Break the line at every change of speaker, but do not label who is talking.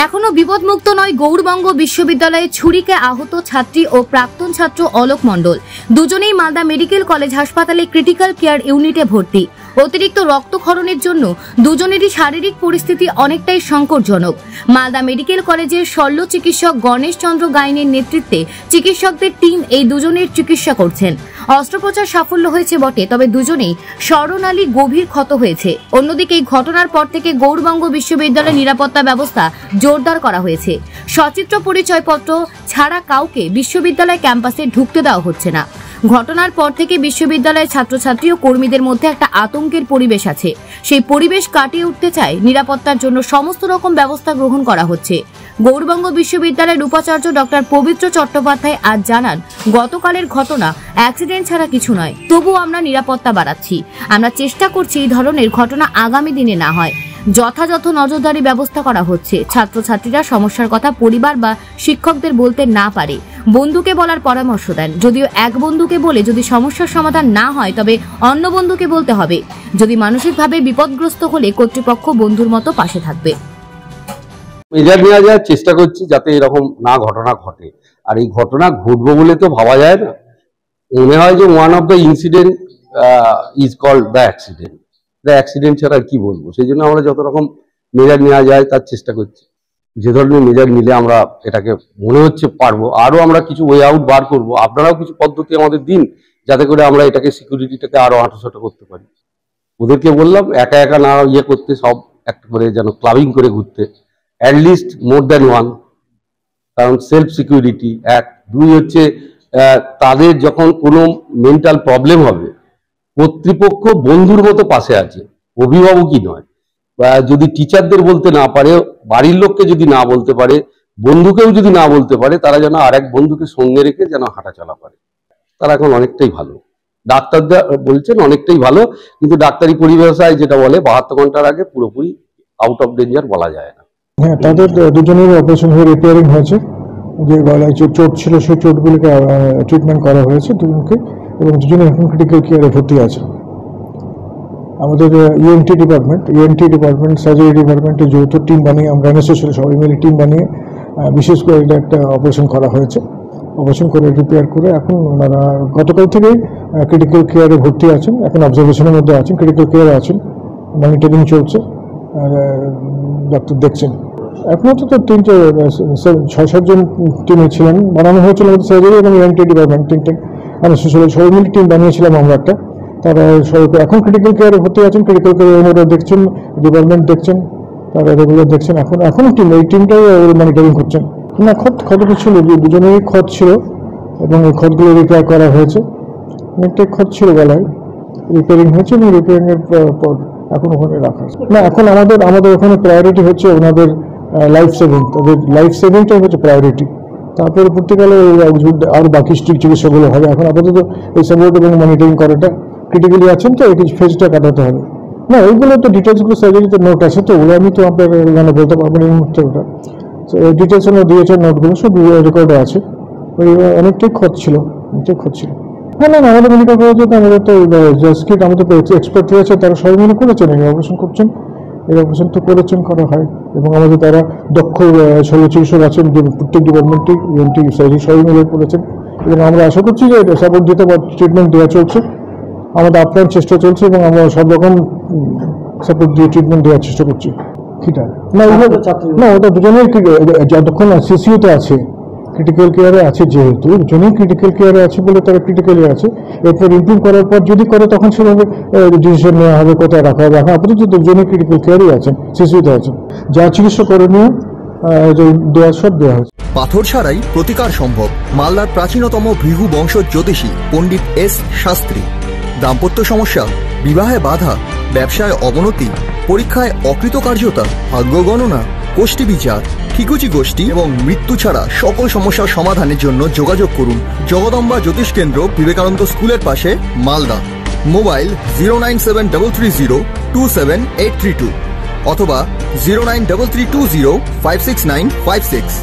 এখনো বিপদমুক্ত নয় গৌড়বঙ্গ বিশ্ববিদ্যালয়ে ছুরিকে আহত ছাত্রী ও প্রাক্তন ছাত্র অলোক মণ্ডল। দুজনেই মালদা মেডিকেল কলেজ হাসপাতালে ক্রিটিক্যাল কেয়ার ইউনিটে ভর্তি। অতিরিক্ত রক্তক্ষরণের জন্য দুজনেরই শারীরিক পরিস্থিতি অনেকটাই সংকটজনক। মালদা মেডিকেল কলেজের শল্য চিকিৎসক গণেশ চন্দ্র গাইনের নেতৃত্বে চিকিৎসকদের টিম এই দুজনের চিকিৎসা করছেন। অস্ত্রোপচার সাফল্য হয়েছে বটে, তবে দুজনেই স্মরণালী গভীর ক্ষত হয়েছে। অন্যদিকে এই ঘটনার পর থেকে গৌড়বঙ্গ বিশ্ববিদ্যালয়ের নিরাপত্তা ব্যবস্থা জোরদার করা হয়েছে। সচিত্র পরিচয়পত্র ছাড়া কাউকে বিশ্ববিদ্যালয় ক্যাম্পাসে ঢুকতে দেওয়া হচ্ছে না। ঘটনার পর থেকে বিশ্ববিদ্যালয়ের ছাত্রছাত্রী ও কর্মীদের মধ্যে একটা আতঙ্কের পরিবেশ আছে। সেই পরিবেশ কাটিয়ে উঠতে চায় নিরাপত্তার জন্য সমস্ত রকম ব্যবস্থা গ্রহণ করা হচ্ছে। গৌড়বঙ্গ বিশ্ববিদ্যালয়ের উপাচার্য ডক্টর পবিত্র চট্টোপাধ্যায় আজ জানান, গতকালের ঘটনা অ্যাক্সিডেন্ট ছাড়া কিছু নয়, তবু আমরা নিরাপত্তা বাড়াচ্ছি। আমরা চেষ্টা করছি এই ধরনের ঘটনা আগামী দিনে না হয়। যথাযথ নজরদারি ব্যবস্থা করা হচ্ছে। ছাত্রছাত্রীরা সমস্যার কথা পরিবার বা শিক্ষকদের বলতে না পারে বন্ধুকে বলার পরামর্শ দেন। যদিও এক বন্ধুকে বলে যদি সমস্যার সমাধান না হয় তবে অন্য বন্ধুকে বলতে হবে। যদি মানসিকভাবে বিপদগ্রস্ত হলে কর্তৃপক্ষ বন্ধুর মতো পাশে থাকবে।
মেজার নেওয়া যাওয়ার চেষ্টা করছি যাতে এরকম না ঘটনা ঘটে। আর এই ঘটনা ঘটবে বলে তো ভাবা যায় না। মনে হয় যে one of the incident is called the accident. Accident ছাড়া কি বলবো, সেই জন্য আমরা যত রকম মেজার নেওয়া যায় তার চেষ্টা করছি। যে ধরনের মেজার নিলে আমরা এটাকে মনে হচ্ছে পারবো, আরো আমরা কিছু ওয়ে আউট বার করবো। আপনারাও কিছু পদ্ধতি আমাদের দিন যাতে করে আমরা এটাকে সিকিউরিটিটাকে আরো হাঁটাছাটা করতে পারি। ওদেরকে বললাম একা একা না ইয়ে করতে, সব একটা করে যেন ক্লাবিং করে ঘুরতে, অ্যাটলিস্ট মোর দ্যান ওয়ান। কারণ সেলফ সিকিউরিটি এক। দুই হচ্ছে তাদের যখন কোনো মেন্টাল প্রবলেম হবে কর্তৃপক্ষ বন্ধুর মতো পাশে আছে, অভিভাবকই নয়। যদি টিচারদের বলতে না পারে, বাড়ির লোককে যদি না বলতে পারে, বন্ধুকেও যদি না বলতে পারে, তারা যেন আরেক বন্ধুকে সঙ্গে রেখে যেন হাঁটাচলা করে। তারা এখন অনেকটাই ভালো, ডাক্তাররা বলছেন অনেকটাই ভালো। কিন্তু ডাক্তারি পরিভাষায় যেটা বলে 72 ঘন্টার আগে পুরোপুরি আউট অফ ডেঞ্জার বলা যায় না।
হ্যাঁ, তাদের দুজনের অপারেশন হয়ে রিপেয়ারিং হয়েছে। যে গলায় যে চোট ছিল সেই চোটগুলিকে ট্রিটমেন্ট করা হয়েছে দুজনকে, এবং দুজনে এখন ক্রিটিক্যাল কেয়ারে ভর্তি আছে। আমাদের ইএনটি ডিপার্টমেন্ট সার্জারি ডিপার্টমেন্টের যৌথ টিম বানিয়ে আমরা নেসেসারি সবাই মিলে টিম বানিয়ে বিশেষ করে এটা একটা অপারেশন করা হয়েছে। অপারেশন করে রিপেয়ার করে এখন ওনারা গতকাল থেকেই ক্রিটিক্যাল কেয়ারে ভর্তি আছেন। এখন অবজারভেশনের মধ্যে আছেন, ক্রিটিক্যাল কেয়ারে আছেন, মনিটরিং চলছে, ডাক্তার দেখছেন। এখনও তো 6-7 জন টিমে ছিলেন, বানানো হয়েছিল আমাদের সার্জারি এবং ইএনটি ডিপার্টমেন্ট তিনটে সবাই মিলে টিম বানিয়েছিলাম আমরা একটা। তারা সবাই এখন ক্রিটিক্যাল কেয়ারে ভর্তি আছেন। ক্রিটিক্যাল কেয়ারে ওনারা দেখছেন, ডিপার্টমেন্ট দেখছেন, তারা রেগুলার দেখছেন। এখনও টিম, এই টিমটাই মনিটরিং করছেন। না, ক্ষতটা ছিল, দুজনেরই ক্ষত ছিল এবং এই ক্ষতগুলো রিপেয়ার করা হয়েছে। অনেকটাই ক্ষত ছিল গলায়, রিপেয়ারিং হয়েছে এবং রিপেয়ারিংয়ের পর এখন ওখানে রাখা আছে। না, এখন আমাদের ওখানে প্রায়োরিটি হচ্ছে ওনাদের লাইফ সেভিং। তাদের লাইফ সেভিংটাই হচ্ছে প্রায়োরিটি। তারপরে পরবর্তীকালে আর বাকি চিকিৎসাগুলো হবে। এখন আপাতত এই সাপোর্ট এবং মনিটরিং করাটা ক্রিটিক্যালি আছেন, তো এই ফেজটা কাটাতে হবে। না, ওইগুলো তো ডিটেলসগুলো সার্জারিতে নোট আছে, তো ওগুলো আমি তো আপনার মানে বলতে পারবো না এই মুহূর্তে। ওটা ডিটেলস ওরা দিয়েছে, নোটগুলো সব রেকর্ডে আছে। ওই অনেকটাই ক্ষত ছিল। হ্যাঁ, না, আমাদের মেডিকেল কলেজে তো আমাদের তো জাস্কিট আমাদের তো এক্সপার্ট রয়েছে, তারা সবাই মিলে করেছেন, এই অপারেশন করছেন। এই অপারেশন তো করা হয় এবং আমাদের তারা দক্ষ শল্য চিকিৎসক আছেন প্রত্যেক ডিপার্টমেন্টে, ইএনটি সার্জারি সবাই মিলে করেছেন। এবং আমরা আশা করছি যে সাপোর্ট দিতে বা ট্রিটমেন্ট দেওয়া চলছে, আমাদের আপ্রাণ চেষ্টা চলছে এবং আমরা সব রকম সাপোর্ট দিয়ে ট্রিটমেন্ট দেওয়ার চেষ্টা করছি। সেটা না, ওটা দুজনেই যতক্ষণ সিসিউতে আছে, ক্রিটিক্যাল কেয়ারে আছে, যেহেতু দুজনেই ক্রিটিক্যাল কেয়ারে আছে বলে তারা ক্রিটিক্যালি আছে। এরপর ইমপ্রুভ করার পর যদি করে তখন সেভাবে ডিসিশন নেওয়া হবে কোথায় রাখা হবে। এখন আপাতত দুজনেই ক্রিটিক্যাল কেয়ারেই আছেন, সিসিউতে আছেন। যা চিকিৎসা করণীয় দেওয়া সব দেওয়া হয়েছে।
পাথর ছাড়াই প্রতিকার সম্ভব। মালদার প্রাচীনতম ভৃগু বংশ জ্যোতিষী পণ্ডিত এস শাস্ত্রী। দাম্পত্য সমস্যা, বিবাহে বাধা, ব্যবসায় অবনতি, পরীক্ষায় অকৃতকার্যতা, ভাগ্য গণনা, গোষ্ঠী বিচার, ঠিকুচি গোষ্ঠী এবং মৃত্যু ছাড়া সকল সমস্যার সমাধানের জন্য যোগাযোগ করুন জগদম্বা জ্যোতিষ কেন্দ্র, বিবেকানন্দ স্কুলের পাশে, মালদা। মোবাইল 09733027832 অথবা 09332056956।